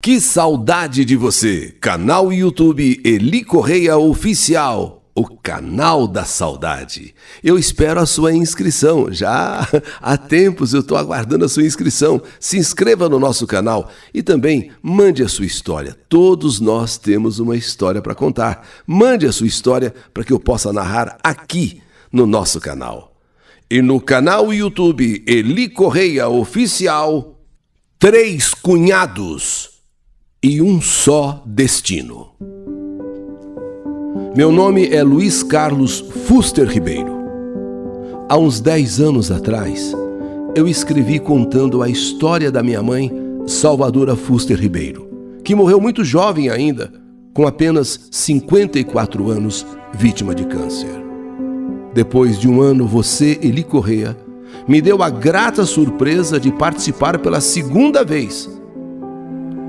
Que saudade de você! Canal YouTube Eli Correia Oficial, o canal da saudade. Eu espero a sua inscrição. Já há tempos eu estou aguardando a sua inscrição. Se inscreva no nosso canal e também mande a sua história. Todos nós temos uma história para contar. Mande a sua história para que eu possa narrar aqui no nosso canal. E no canal YouTube Eli Correia Oficial, 3 cunhados e um só destino. Meu nome é Luiz Carlos Fuster Ribeiro. Há uns 10 anos atrás, eu escrevi contando a história da minha mãe, Salvadora Fuster Ribeiro, que morreu muito jovem ainda, com apenas 54 anos, vítima de câncer. Depois de um ano, você, Eli Correia, me deu a grata surpresa de participar pela segunda vez,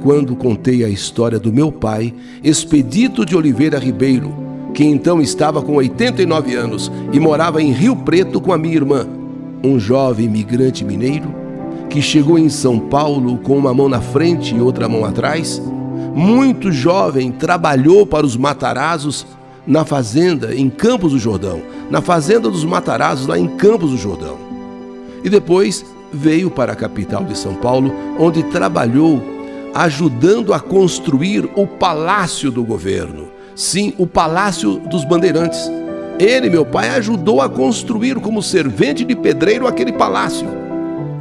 quando contei a história do meu pai, Expedito de Oliveira Ribeiro, que então estava com 89 anos e morava em Rio Preto com a minha irmã, um jovem imigrante mineiro que chegou em São Paulo com uma mão na frente e outra mão atrás. Muito jovem, trabalhou para os Matarazos na fazenda em Campos do Jordão, na fazenda dos Matarazos lá em Campos do Jordão. E depois veio para a capital de São Paulo, onde trabalhou ajudando a construir o Palácio do Governo. Sim, o Palácio dos Bandeirantes. Ele, meu pai, ajudou a construir como servente de pedreiro aquele palácio.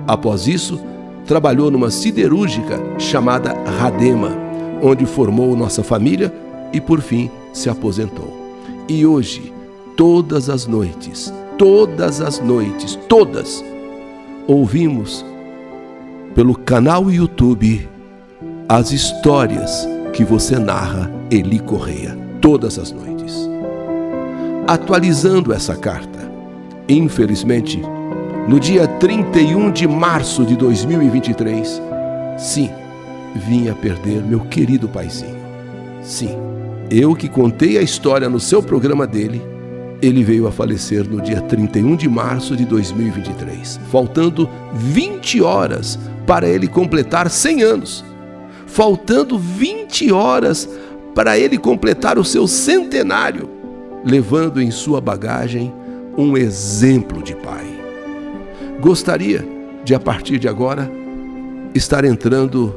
Após isso, trabalhou numa siderúrgica chamada Radema, onde formou nossa família e, por fim, se aposentou. E hoje, todas, ouvimos pelo canal YouTube as histórias que você narra, Eli Correia, todas as noites. Atualizando essa carta, infelizmente, no dia 31 de março de 2023, sim, vim a perder meu querido paizinho. Sim, eu que contei a história no seu programa dele, ele veio a falecer no dia 31 de março de 2023, faltando 20 horas para ele completar 100 anos. Faltando 20 horas para ele completar o seu centenário, levando em sua bagagem um exemplo de pai. Gostaria de, a partir de agora, estar entrando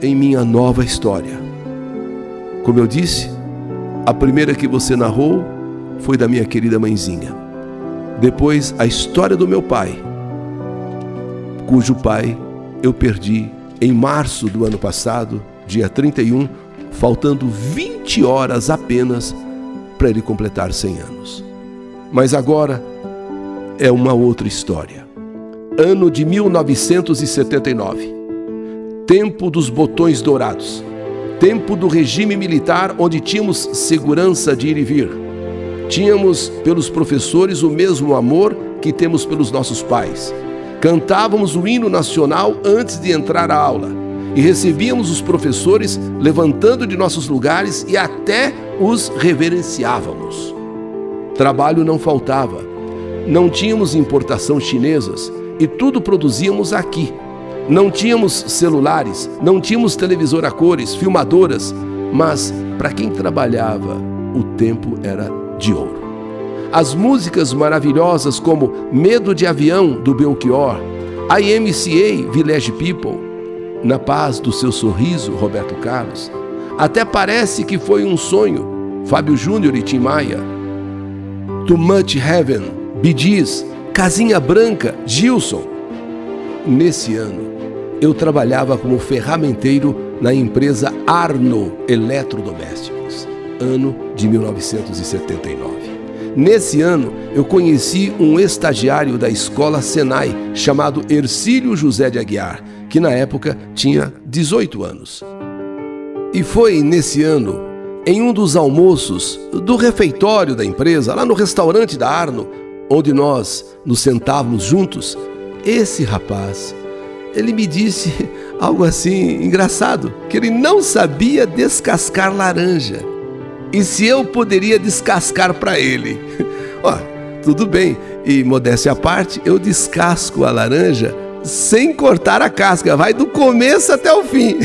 em minha nova história. Como eu disse, a primeira que você narrou foi da minha querida mãezinha. Depois, a história do meu pai, cujo pai eu perdi em março do ano passado, dia 31, faltando 20 horas apenas para ele completar 100 anos. Mas agora é uma outra história. Ano de 1979. Tempo dos botões dourados. Tempo do regime militar, onde tínhamos segurança de ir e vir. Tínhamos pelos professores o mesmo amor que temos pelos nossos pais. Cantávamos o hino nacional antes de entrar à aula e recebíamos os professores levantando de nossos lugares e até os reverenciávamos. Trabalho não faltava, não tínhamos importação chinesas e tudo produzíamos aqui. Não tínhamos celulares, não tínhamos televisor a cores, filmadoras, mas para quem trabalhava, o tempo era de ouro. As músicas maravilhosas como Medo de Avião, do Belchior, IMCA, Village People, Na Paz do Seu Sorriso, Roberto Carlos, Até Parece que Foi um Sonho, Fábio Júnior e Tim Maia, Too Much Heaven, Bee Gees, Casinha Branca, Gilson. Nesse ano, eu trabalhava como ferramenteiro na empresa Arno Eletrodomésticos, ano de 1979. Nesse ano, eu conheci um estagiário da escola Senai, chamado Hercílio José de Aguiar, que na época tinha 18 anos. E foi nesse ano, em um dos almoços do refeitório da empresa, lá no restaurante da Arno, onde nós nos sentávamos juntos, esse rapaz, ele me disse algo assim engraçado, que ele não sabia descascar laranja. E se eu poderia descascar para ele? Ó, tudo bem, e modéstia à parte, eu descasco a laranja sem cortar a casca, vai do começo até o fim.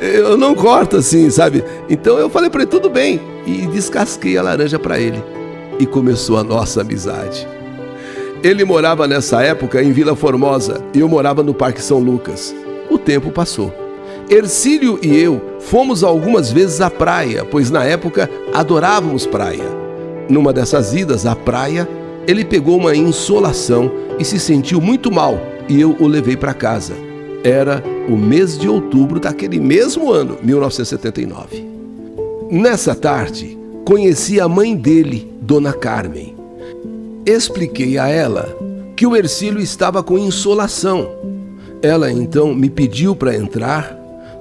Eu não corto assim, sabe? Então eu falei para ele, tudo bem, e descasquei a laranja para ele. E começou a nossa amizade. Ele morava nessa época em Vila Formosa e eu morava no Parque São Lucas. O tempo passou. Hercílio e eu fomos algumas vezes à praia, pois na época adorávamos praia. Numa dessas idas à praia, ele pegou uma insolação e se sentiu muito mal e eu o levei para casa. Era o mês de outubro daquele mesmo ano, 1979. Nessa tarde, conheci a mãe dele, Dona Carmen. Expliquei a ela que o Hercílio estava com insolação. Ela então me pediu para entrar,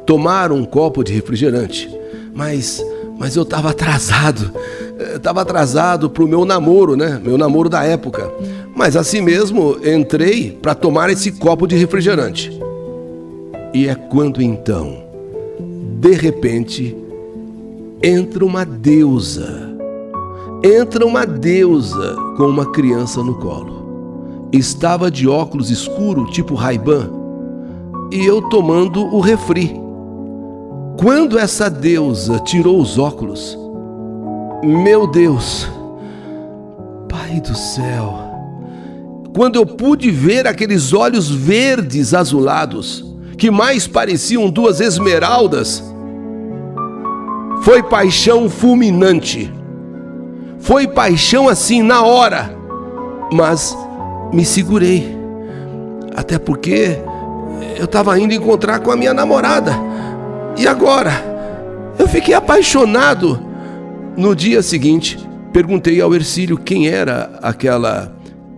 tomar um copo de refrigerante. Mas eu estava atrasado. Estava atrasado para o meu namoro, né? Meu namoro da época. Mas assim mesmo, entrei para tomar esse copo de refrigerante. E é quando então, de repente, entra uma deusa. Entra uma deusa com uma criança no colo. Estava de óculos escuro, tipo Ray-Ban, e eu tomando o refri. Quando essa deusa tirou os óculos, meu Deus, Pai do céu, quando eu pude ver aqueles olhos verdes azulados, que mais pareciam duas esmeraldas, foi paixão fulminante. Foi paixão assim na hora, mas me segurei, até porque eu estava indo encontrar com a minha namorada. E agora? Eu fiquei apaixonado. No dia seguinte, perguntei ao Hercílio quem era aquela,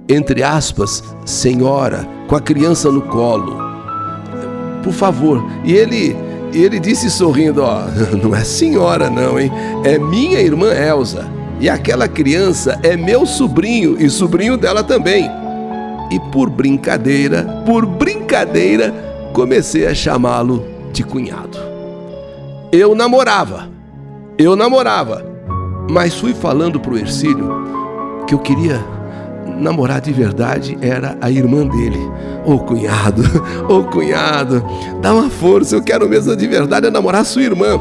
entre aspas, senhora com a criança no colo. Por favor. E ele disse sorrindo, ó, não é senhora não, hein? É minha irmã Elza. E aquela criança é meu sobrinho e sobrinho dela também. E por brincadeira, comecei a chamá-lo de cunhado. Eu namorava, mas fui falando pro Hercílio que eu queria namorar de verdade, era a irmã dele. Ô cunhado, dá uma força, eu quero mesmo de verdade é namorar sua irmã.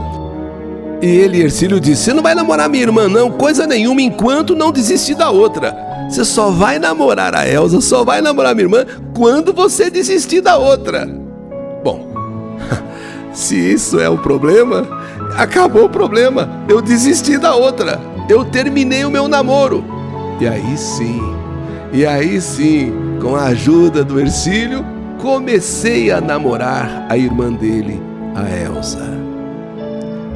E ele, Hercílio, disse, você não vai namorar minha irmã não, coisa nenhuma, enquanto não desistir da outra. Você só vai namorar a Elza, só vai namorar minha irmã quando você desistir da outra. Bom, se isso é o problema, acabou o problema. Eu desisti da outra, eu terminei o meu namoro. E aí sim, com a ajuda do Hercílio, comecei a namorar a irmã dele, a Elza.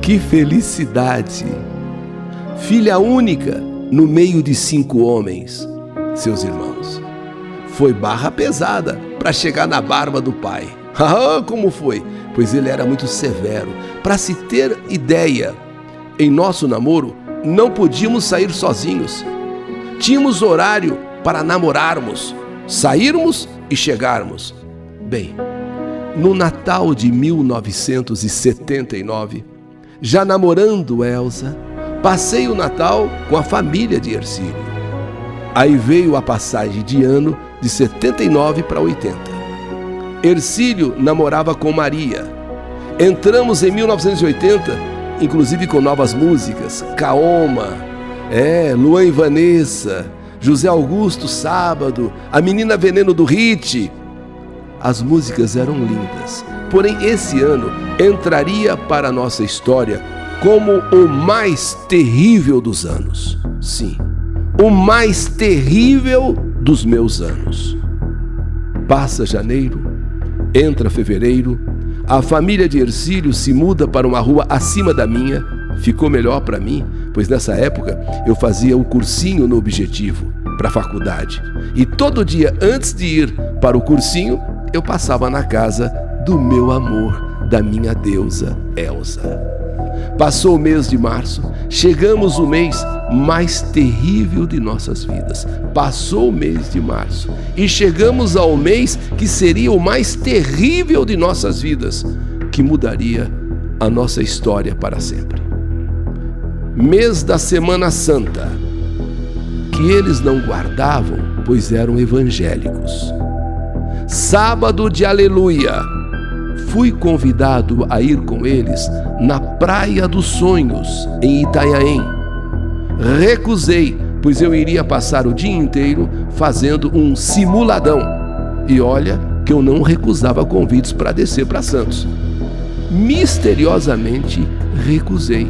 Que felicidade! Filha única no meio de 5 homens, seus irmãos. Foi barra pesada para chegar na barba do pai. Ah, como foi? Pois ele era muito severo. Para se ter ideia, em nosso namoro não podíamos sair sozinhos. Tínhamos horário para namorarmos, sairmos e chegarmos. Bem, no Natal de 1979, já namorando Elza, passei o Natal com a família de Hercílio. Aí veio a passagem de ano de 79 para 80. Hercílio namorava com Maria. Entramos em 1980, inclusive com novas músicas, Kaoma, Luan e Vanessa, José Augusto, Sábado, A Menina Veneno do Hit. As músicas eram lindas, porém esse ano entraria para a nossa história como o mais terrível dos anos. Sim, o mais terrível dos meus anos. Passa janeiro, entra fevereiro, a família de Hercílio se muda para uma rua acima da minha. Ficou melhor para mim, pois nessa época eu fazia o cursinho no Objetivo, para a faculdade. E todo dia antes de ir para o cursinho, eu passava na casa do meu amor, da minha deusa Elza. Passou o mês de março, chegamos o mês mais terrível de nossas vidas. Passou o mês de março e chegamos ao mês que seria o mais terrível de nossas vidas, que mudaria a nossa história para sempre. Mês da Semana Santa, que eles não guardavam, pois eram evangélicos. sábado de aleluia. Fui convidado a ir com eles na Praia dos Sonhos, em Itanhaém. Recusei, pois eu iria passar o dia inteiro fazendo um simuladão. E olha que eu não recusava convites para descer para Santos. Misteriosamente recusei,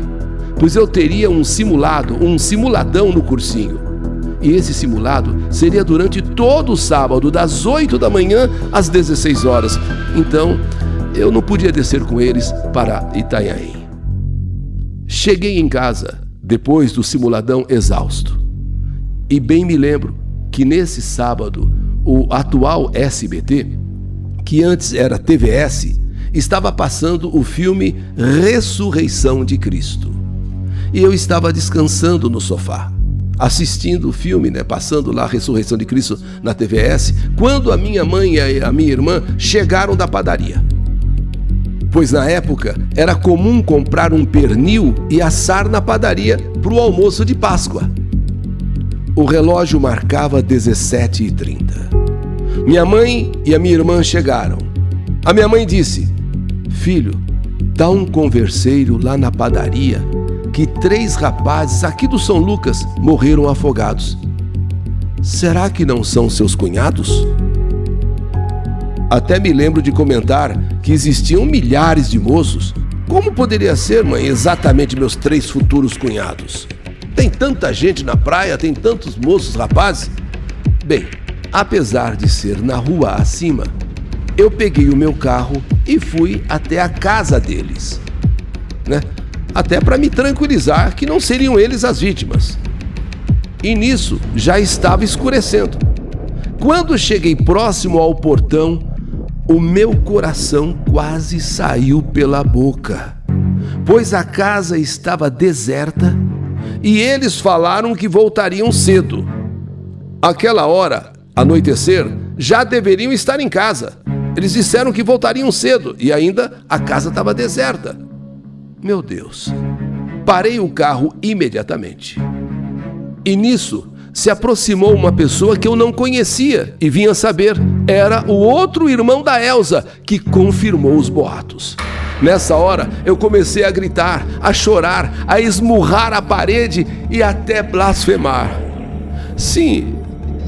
pois eu teria um simuladão no cursinho. E esse simulado seria durante todo o sábado, das 8 da manhã às 16 horas. Então, eu não podia descer com eles para Itanhaém. Cheguei em casa, depois do simuladão, exausto. E bem me lembro que nesse sábado, o atual SBT, que antes era TVS, estava passando o filme Ressurreição de Cristo. E eu estava descansando no sofá, assistindo o filme, passando lá a Ressurreição de Cristo na TVS, quando a minha mãe e a minha irmã chegaram da padaria. Pois na época era comum comprar um pernil e assar na padaria para o almoço de Páscoa. O relógio marcava 17h30. Minha mãe e a minha irmã chegaram. A minha mãe disse: filho, dá um converseiro lá na padaria que 3 rapazes aqui do São Lucas morreram afogados. Será que não são seus cunhados? Até me lembro de comentar que existiam milhares de moços. Como poderia ser, mãe, exatamente meus 3 futuros cunhados? Tem tanta gente na praia, tem tantos moços rapazes. Bem, apesar de ser na rua acima, eu peguei o meu carro e fui até a casa deles, até para me tranquilizar que não seriam eles as vítimas. E nisso já estava escurecendo. Quando cheguei próximo ao portão, o meu coração quase saiu pela boca, pois a casa estava deserta e eles falaram que voltariam cedo. Aquela hora, anoitecer, já deveriam estar em casa. Eles disseram que voltariam cedo e ainda a casa estava deserta. Meu Deus! Parei o carro imediatamente. E nisso se aproximou uma pessoa que eu não conhecia e vinha saber, era o outro irmão da Elza, que confirmou os boatos. Nessa hora eu comecei a gritar, a chorar, a esmurrar a parede e até blasfemar. Sim,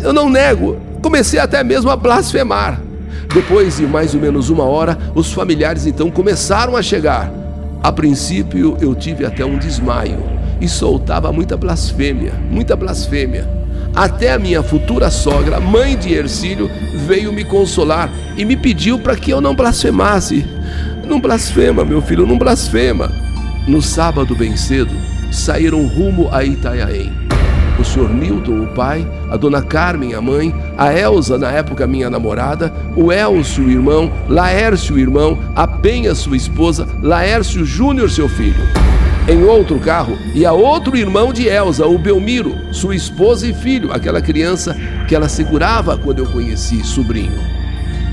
eu não nego, comecei até mesmo a blasfemar. Depois de mais ou menos 1 hora, os familiares então começaram a chegar. A princípio eu tive até um desmaio e soltava muita blasfêmia. Até a minha futura sogra, mãe de Hercílio, veio me consolar e me pediu para que eu não blasfemasse. Não blasfema, meu filho, não blasfema. No sábado bem cedo, saíram rumo a Itanhaém. O senhor Nilton, o pai, a dona Carmen, a mãe, a Elza, na época minha namorada, o Elcio, o irmão, Laércio, o irmão, a Penha, sua esposa, Laércio Júnior, seu filho. Em outro carro ia outro irmão de Elza, o Belmiro, sua esposa e filho, aquela criança que ela segurava quando eu conheci, sobrinho.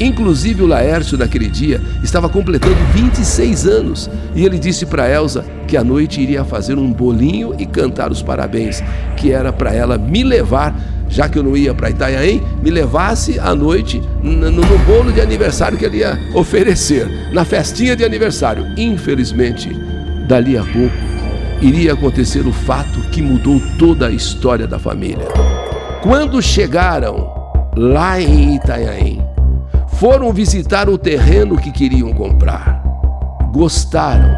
Inclusive o Laércio, naquele dia, estava completando 26 anos e ele disse para Elza que à noite iria fazer um bolinho e cantar os parabéns, que era para ela me levar, já que eu não ia para Itanhaém, me levasse à noite no bolo de aniversário que ele ia oferecer, na festinha de aniversário. Infelizmente, dali a pouco, iria acontecer o fato que mudou toda a história da família. Quando chegaram lá em Itanhaém, foram visitar o terreno que queriam comprar. Gostaram,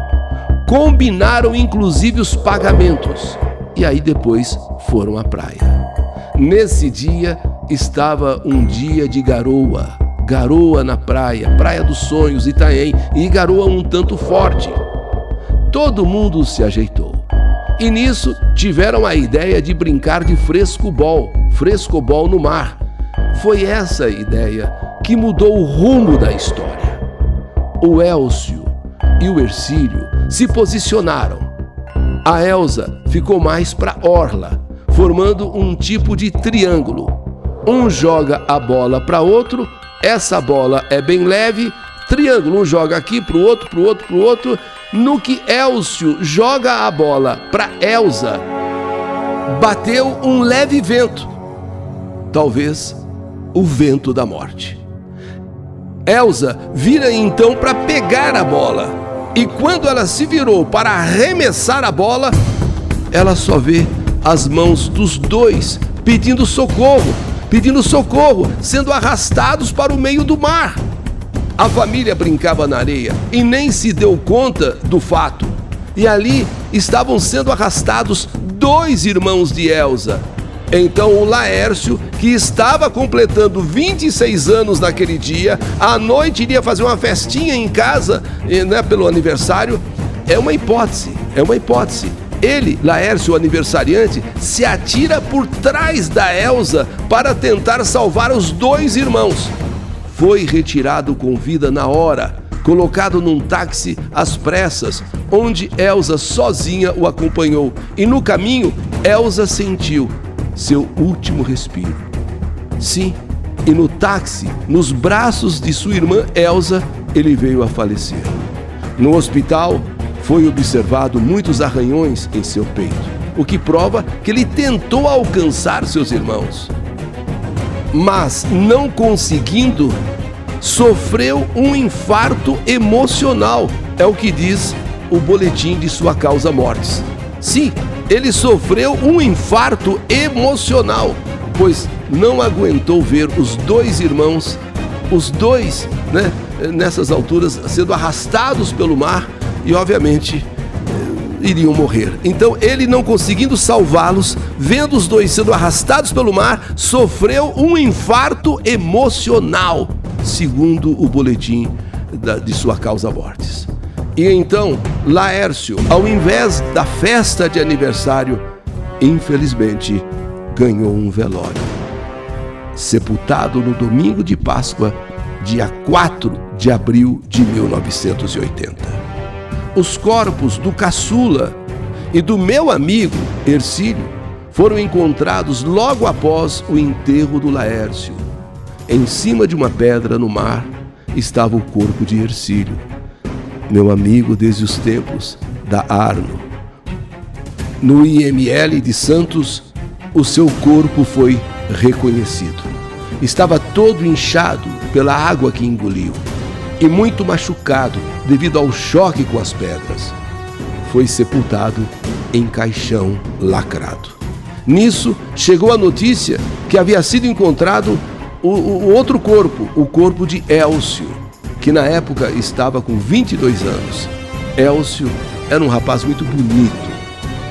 combinaram inclusive os pagamentos e aí depois foram à praia. Nesse dia estava um dia de garoa na praia, Praia dos Sonhos, Itanhaém, e garoa um tanto forte. Todo mundo se ajeitou. E nisso tiveram a ideia de brincar de frescobol no mar. Foi essa a ideia que mudou o rumo da história. O Elcio e o Hercílio se posicionaram. A Elza ficou mais para orla, formando um tipo de triângulo. Um joga a bola para outro, essa bola é bem leve, triângulo, um joga aqui para o outro, para o outro, para o outro. No que Elcio joga a bola para Elza, bateu um leve vento, talvez o vento da morte. Elsa vira então para pegar a bola. E quando ela se virou para arremessar a bola, ela só vê as mãos dos dois pedindo socorro, sendo arrastados para o meio do mar. A família brincava na areia e nem se deu conta do fato. E ali estavam sendo arrastados 2 irmãos de Elsa. Então o Laércio, que estava completando 26 anos naquele dia, à noite iria fazer uma festinha em casa, né, pelo aniversário. É uma hipótese. Ele, Laércio, o aniversariante, se atira por trás da Elsa para tentar salvar os 2 irmãos. Foi retirado com vida na hora, colocado num táxi às pressas, onde Elsa sozinha o acompanhou. E no caminho, Elsa sentiu seu último respiro. Sim, e no táxi, nos braços de sua irmã Elsa, ele veio a falecer. No hospital, foi observado muitos arranhões em seu peito, o que prova que ele tentou alcançar seus irmãos. Mas, não conseguindo, sofreu um infarto emocional, é o que diz o boletim de sua causa mortis. Sim, ele sofreu um infarto emocional, pois não aguentou ver os 2 irmãos, nessas alturas, sendo arrastados pelo mar e, obviamente, iriam morrer. Então, ele, não conseguindo salvá-los, vendo os 2 sendo arrastados pelo mar, sofreu um infarto emocional, segundo o boletim de sua causa mortis. E então, Laércio, ao invés da festa de aniversário, infelizmente, ganhou um velório. Sepultado no domingo de Páscoa, dia 4 de abril de 1980. Os corpos do caçula e do meu amigo Hercílio foram encontrados logo após o enterro do Laércio. Em cima de uma pedra no mar estava o corpo de Hercílio, meu amigo desde os tempos da Arno. No IML de Santos, o seu corpo foi reconhecido. Estava todo inchado pela água que engoliu e muito machucado devido ao choque com as pedras. Foi sepultado em caixão lacrado. Nisso, chegou a notícia que havia sido encontrado o outro corpo, o corpo de Élcio, que na época estava com 22 anos. Élcio era um rapaz muito bonito.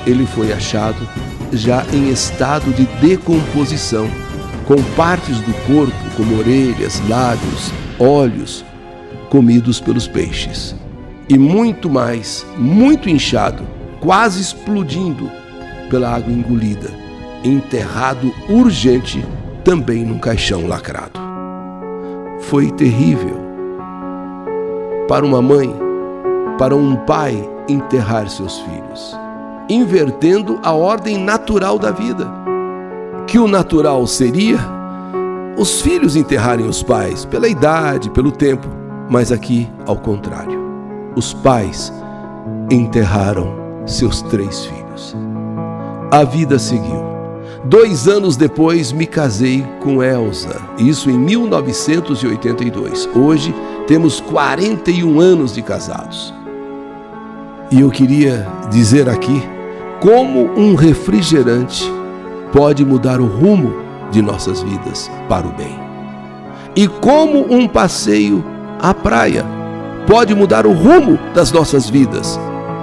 Ele foi achado já em estado de decomposição, com partes do corpo, como orelhas, lábios, olhos, comidos pelos peixes. E muito mais, muito inchado, quase explodindo pela água engolida, enterrado urgente, também num caixão lacrado. Foi terrível para uma mãe, para um pai enterrar seus filhos, invertendo a ordem natural da vida. Que o natural seria os filhos enterrarem os pais, pela idade, pelo tempo, mas aqui, ao contrário, os pais enterraram seus 3 filhos. A vida seguiu. 2 anos depois me casei com Elsa, isso em 1982. Hoje temos 41 anos de casados. E eu queria dizer aqui como um refrigerante pode mudar o rumo de nossas vidas para o bem. E como um passeio à praia pode mudar o rumo das nossas vidas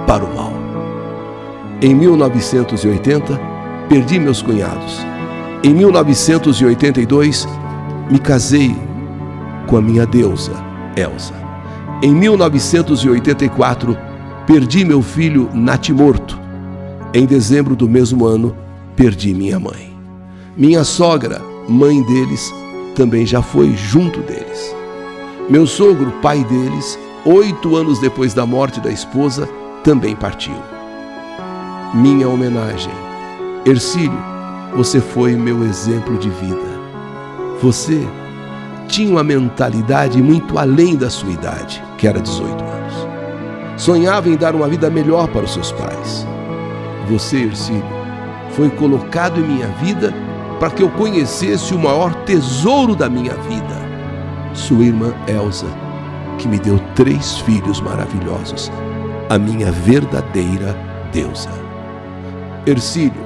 para o mal. Em 1980, perdi meus cunhados. Em 1982, me casei com a minha deusa, Elsa. Em 1984, perdi meu filho natimorto. Em dezembro do mesmo ano, perdi minha mãe. Minha sogra, mãe deles, também já foi junto deles. Meu sogro, pai deles, 8 anos depois da morte da esposa, também partiu. Minha homenagem. Hercílio, você foi meu exemplo de vida. Você tinha uma mentalidade muito além da sua idade, que era 18 anos. Sonhava em dar uma vida melhor para os seus pais. Você, Hercílio, foi colocado em minha vida para que eu conhecesse o maior tesouro da minha vida, sua irmã Elza, que me deu 3 filhos maravilhosos, a minha verdadeira deusa. Ercílio,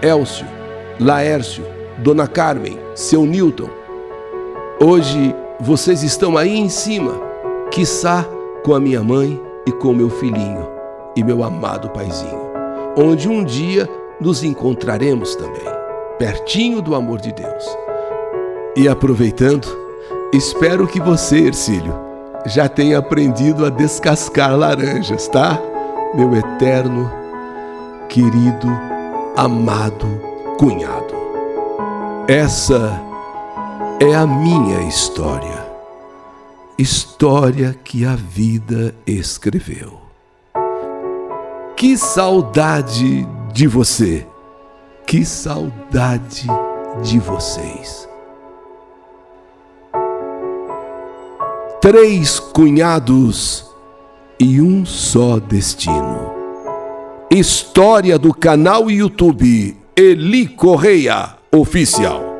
Elcio, Laércio, Dona Carmen, seu Newton. Hoje vocês estão aí em cima, quiçá com a minha mãe e com meu filhinho e meu amado paizinho, onde um dia nos encontraremos também, pertinho do amor de Deus. E aproveitando, espero que você, Ercílio, já tenha aprendido a descascar laranjas, tá? Meu eterno, querido, amado cunhado. Essa é a minha história. História que a vida escreveu. Que saudade de você! Que saudade de vocês! 3 cunhados e um só destino. História do canal YouTube Eli Correia Oficial.